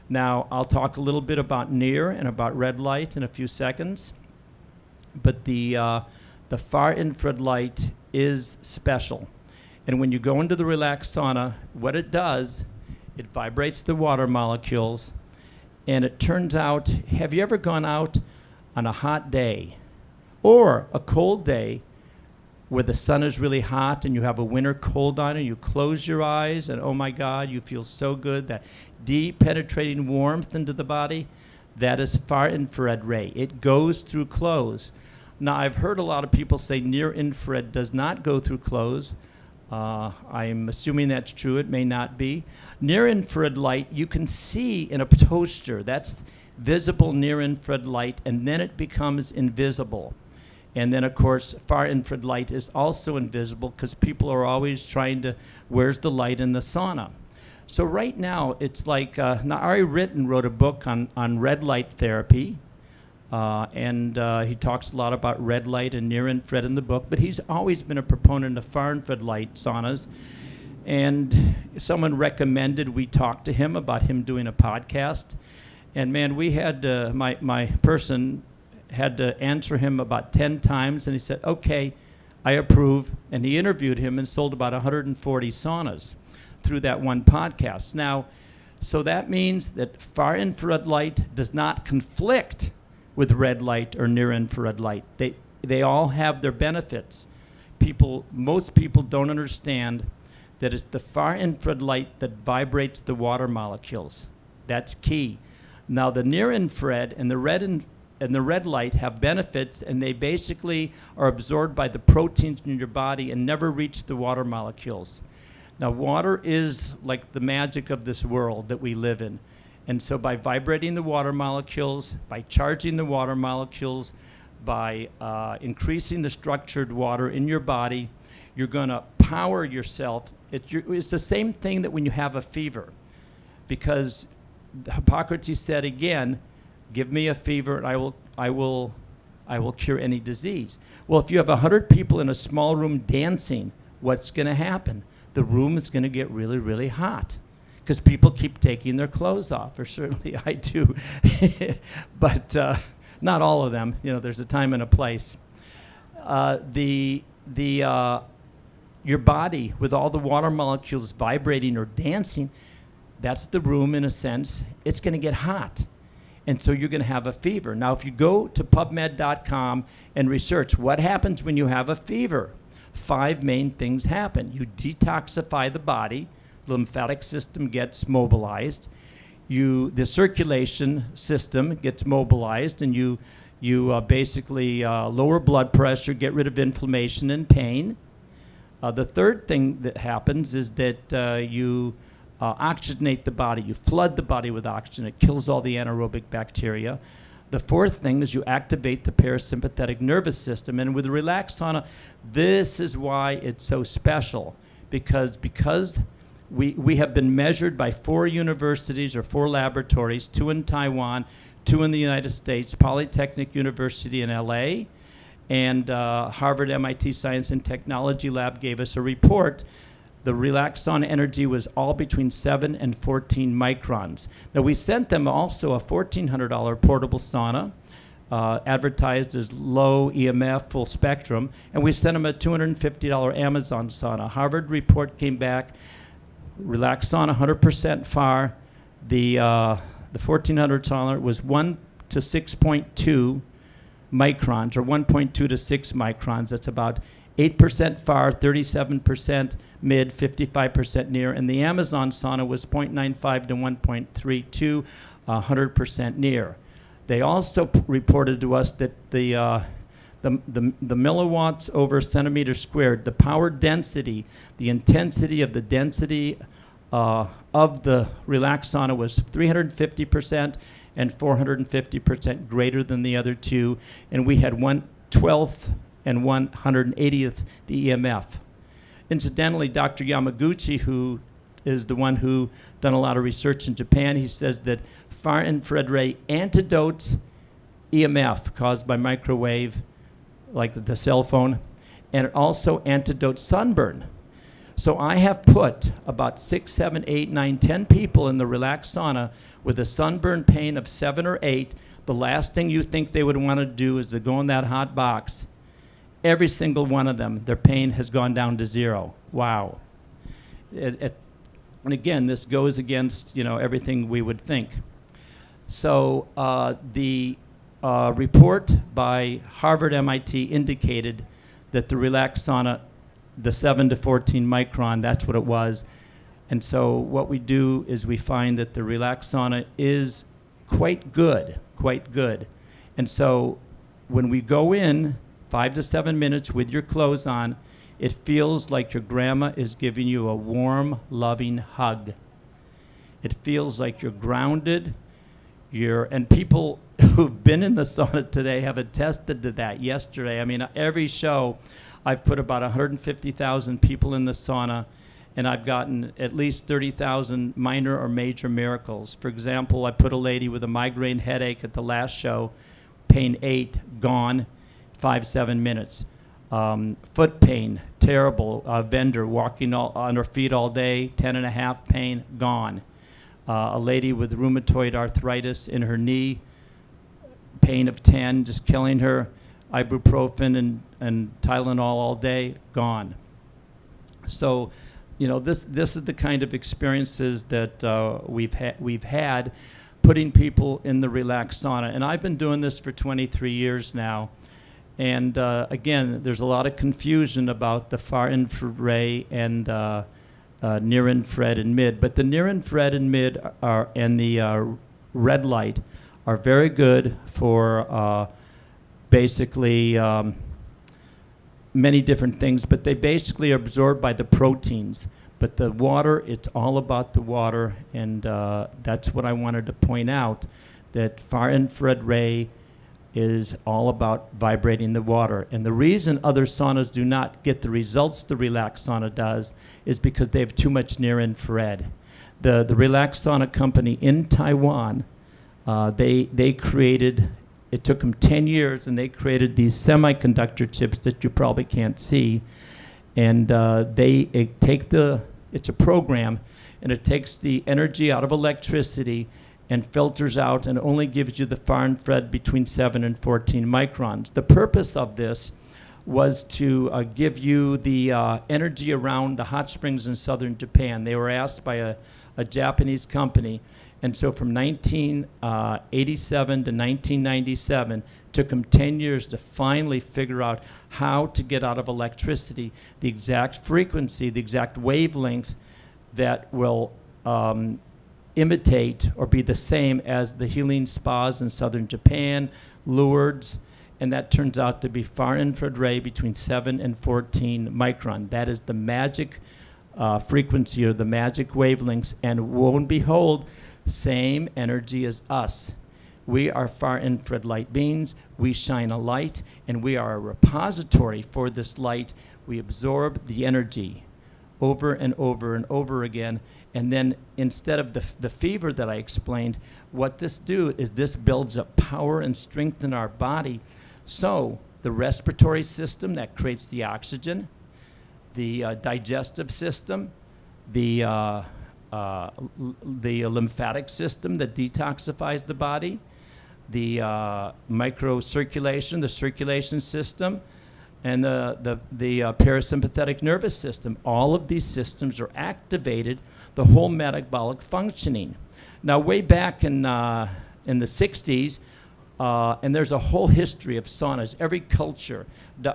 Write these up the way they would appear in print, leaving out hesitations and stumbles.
Now, I'll talk a little bit about near and about red light in a few seconds, but the far infrared light is special. And when you go into the relaxed sauna, what it does, it vibrates the water molecules, and it turns out, have you ever gone out on a hot day or a cold day where the sun is really hot and you have a winter cold on and you close your eyes and oh my God, you feel so good, that deep penetrating warmth into the body? That is far infrared ray. It goes through clothes. Now, I've heard a lot of people say near infrared does not go through clothes. I'm assuming that's true. It may not be. Near infrared light, you can see in a toaster. That's visible near infrared light, and then it becomes invisible. And then, of course, far infrared light is also invisible because people are always trying to, where's the light in the sauna? So right now, it's like, now Ari Ritten wrote a book on red light therapy. And he talks a lot about red light and near infrared in the book, but he's always been a proponent of far infrared light saunas. And someone recommended we talk to him about him doing a podcast. And man, we had, my person had to answer him about 10 times, and he said, okay, I approve. And he interviewed him and sold about 140 saunas through that one podcast. Now, so that means that far infrared light does not conflict with red light or near infrared light. They all have their benefits. Most people don't understand that it's the far infrared light that vibrates the water molecules. That's key. Now, the near infrared and the red light have benefits, and they basically are absorbed by the proteins in your body and never reach the water molecules. Now, water is like the magic of this world that we live in. And so by vibrating the water molecules, by charging the water molecules, by increasing the structured water in your body, you're going to power yourself. It's the same thing that when you have a fever, because Hippocrates said again, give me a fever and I will cure any disease. Well, if you have 100 people in a small room dancing, what's going to happen? The room is going to get really, really hot, because people keep taking their clothes off, or certainly I do. But not all of them. You know, there's a time and a place. Your body, with all the water molecules vibrating or dancing, that's the room in a sense. It's going to get hot. And so you're going to have a fever. Now, if you go to PubMed.com and research what happens when you have a fever, 5 main things happen. You detoxify the body. The lymphatic system gets mobilized. The circulation system gets mobilized, and you basically lower blood pressure, get rid of inflammation and pain. The third thing that happens is that you oxygenate the body. You flood the body with oxygen. It kills all the anaerobic bacteria. The fourth thing is you activate the parasympathetic nervous system. And with the relaxed sauna, this is why it's so special, because we have been measured by 4 universities or 4 laboratories, 2 in Taiwan, 2 in the United States, Polytechnic University in LA, and Harvard MIT Science and Technology Lab gave us a report. The relaxed sauna energy was all between 7 and 14 microns. Now, we sent them also a $1,400 portable sauna, advertised as low EMF, full spectrum, and we sent them a $250 Amazon sauna. Harvard report came back, relaxed sauna, 100% far. The $1,400 sauna was 1 to 6.2 microns, or 1.2 to 6 microns. That's about 8% far, 37% mid, 55% near, and the Amazon sauna was 0.95 to 1.32, 100% near. They also reported to us that the milliwatts over centimeter squared, the power density, the intensity of the density of the relaxed sauna was 350% and 450% greater than the other two, and we had 1/12th and 180th the EMF. Incidentally, Dr. Yamaguchi, who is the one who done a lot of research in Japan, he says that far infrared ray antidotes EMF caused by microwave, like the cell phone, and it also antidotes sunburn. So I have put about 6, 7, 8, 9, 10 people in the relaxed sauna with a sunburn pain of 7 or 8. The last thing you think they would want to do is to go in that hot box. Every single one of them, their pain has gone down to 0. Wow. And again, this goes against, everything we would think. So the report by Harvard MIT indicated that the relaxed sauna, the 7 to 14 micron, that's what it was. And so what we do is we find that the relaxed sauna is quite good. And so when we go in 5 to 7 minutes with your clothes on, it feels like your grandma is giving you a warm, loving hug. It feels like you're grounded. And people who've been in the sauna today have attested to that yesterday. I mean, every show, I've put about 150,000 people in the sauna, and I've gotten at least 30,000 minor or major miracles. For example, I put a lady with a migraine headache at the last show, pain 8, gone, 5, 7 minutes. Foot pain, terrible. Vendor walking on her feet all day, 10.5 pain, gone. A lady with rheumatoid arthritis in her knee, pain of 10, just killing her. Ibuprofen and Tylenol all day, gone. So, this is the kind of experiences that we've had putting people in the relaxed sauna. And I've been doing this for 23 years now. And again, there's a lot of confusion about the far infrared and near infrared and mid. But the near infrared and mid and the red light are very good for basically many different things, but they basically are absorbed by the proteins. But the water, it's all about the water, and that's what I wanted to point out, that far infrared ray is all about vibrating the water. And the reason other saunas do not get the results the relaxed sauna does is because they have too much near infrared. The relaxed sauna company in Taiwan, they created, it took them 10 years, and they created these semiconductor chips that you probably can't see. And it's a program, and it takes the energy out of electricity and filters out and only gives you the far infrared between 7 and 14 microns. The purpose of this was to give you the energy around the hot springs in southern Japan. They were asked by a Japanese company. And so from 1987 to 1997, took them 10 years to finally figure out how to get out of electricity the exact frequency, the exact wavelength that will imitate or be the same as the healing spas in southern Japan, Lourdes, and that turns out to be far infrared ray between 7 and 14 micron. That is the magic frequency or the magic wavelengths, and lo and behold, same energy as us. We are far infrared light beings. We shine a light, and we are a repository for this light. We absorb the energy over and over and over again. And then instead of the fever that I explained, what this do is this builds up power and strength in our body. So the respiratory system that creates the oxygen, the digestive system, the lymphatic system that detoxifies the body, the microcirculation, the circulation system, and the parasympathetic nervous system. All of these systems are activated, the whole metabolic functioning. Now, way back in the 60s, and there's a whole history of saunas, every culture.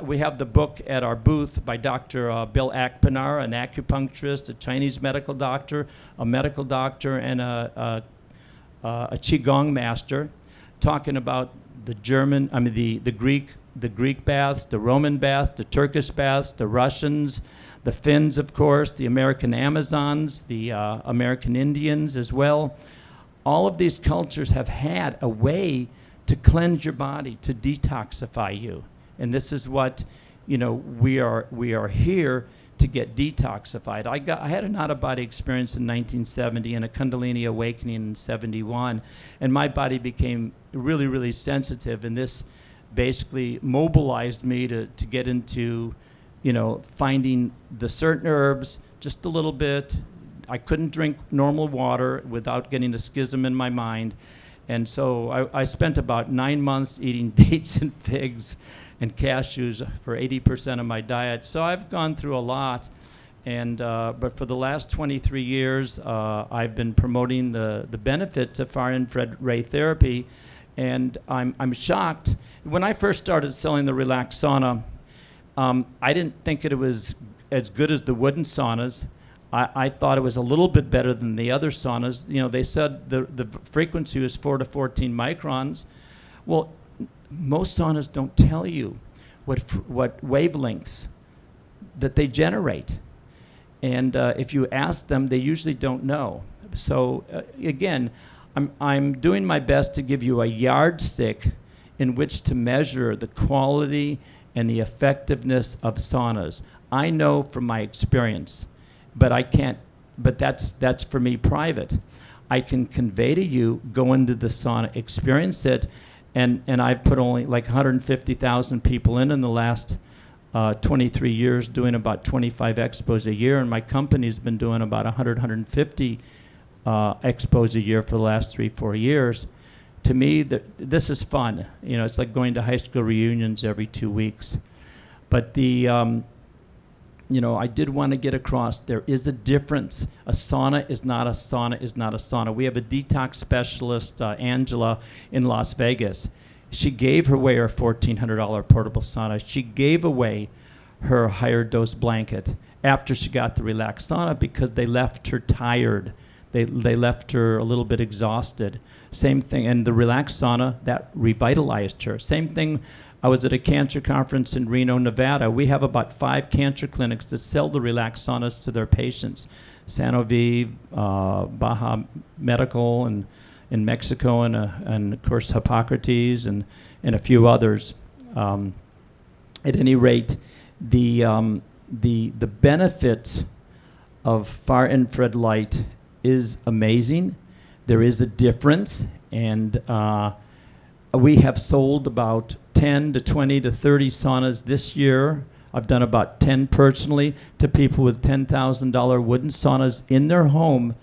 We have the book at our booth by Dr. Bill Akpenar, an acupuncturist, a Chinese medical doctor, and a Qigong master, talking about the Greek baths, the Roman baths, the Turkish baths, the Russians, the Finns, of course, the American Amazons, the American Indians as well. All of these cultures have had a way to cleanse your body, to detoxify you. And this is what, we are here to get detoxified. I had an out-of-body experience in 1970 and a Kundalini awakening in 71, and my body became really, really sensitive, and this basically mobilized me to get into, finding the certain herbs just a little bit. I couldn't drink normal water without getting a schism in my mind. And so I spent about 9 months eating dates and figs and cashews for 80% of my diet. So I've gone through a lot. And but for the last 23 years, I've been promoting the benefits of far infrared ray therapy. And I'm shocked. When I first started selling the relaxed sauna, I didn't think it was as good as the wooden saunas. I thought it was a little bit better than the other saunas. You know, they said the frequency was 4 to 14 microns. Well, most saunas don't tell you what wavelengths that they generate. And if you ask them, they usually don't know. So again, I'm doing my best to give you a yardstick in which to measure the quality and the effectiveness of saunas. I know from my experience, but I can't, but that's for me private. I can convey to you, go into the sauna, experience it, and I've put only like 150,000 people in the last 23 years, doing about 25 expos a year, and my company's been doing about 150 expos a year for the last 3-4 years. To me, this is fun. You know, it's like going to high school reunions every 2 weeks. But you know, I did want to get across, there is a difference. A sauna is not a sauna is not a sauna. We have a detox specialist, Angela, in Las Vegas. She gave away her $1,400 portable sauna. She gave away her higher dose blanket after she got the relaxed sauna because they left her tired. They left her a little bit exhausted. Same thing, and the relaxed sauna, that revitalized her. Same thing, I was at a cancer conference in Reno, Nevada. We have about 5 cancer clinics that sell the relaxed saunas to their patients. Sanofi, Baja Medical, and in Mexico, and of course Hippocrates, and a few others. At any rate, the benefit of far infrared light is amazing. There is a difference, and we have sold about 10 to 20 to 30 saunas this year. I've done about 10 personally to people with $10,000 wooden saunas in their home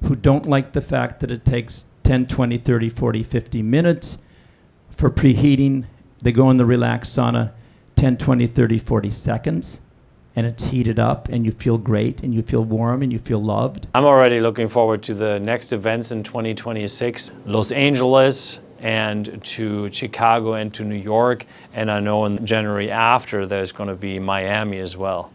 who don't like the fact that it takes 10, 20, 30, 40, 50 minutes for preheating. They go in the relaxed sauna 10, 20, 30, 40 seconds, and it's heated up, and you feel great, and you feel warm, and you feel loved. I'm already looking forward to the next events in 2026. Los Angeles, and to Chicago and to New York, and I know in January after there's going to be Miami as well.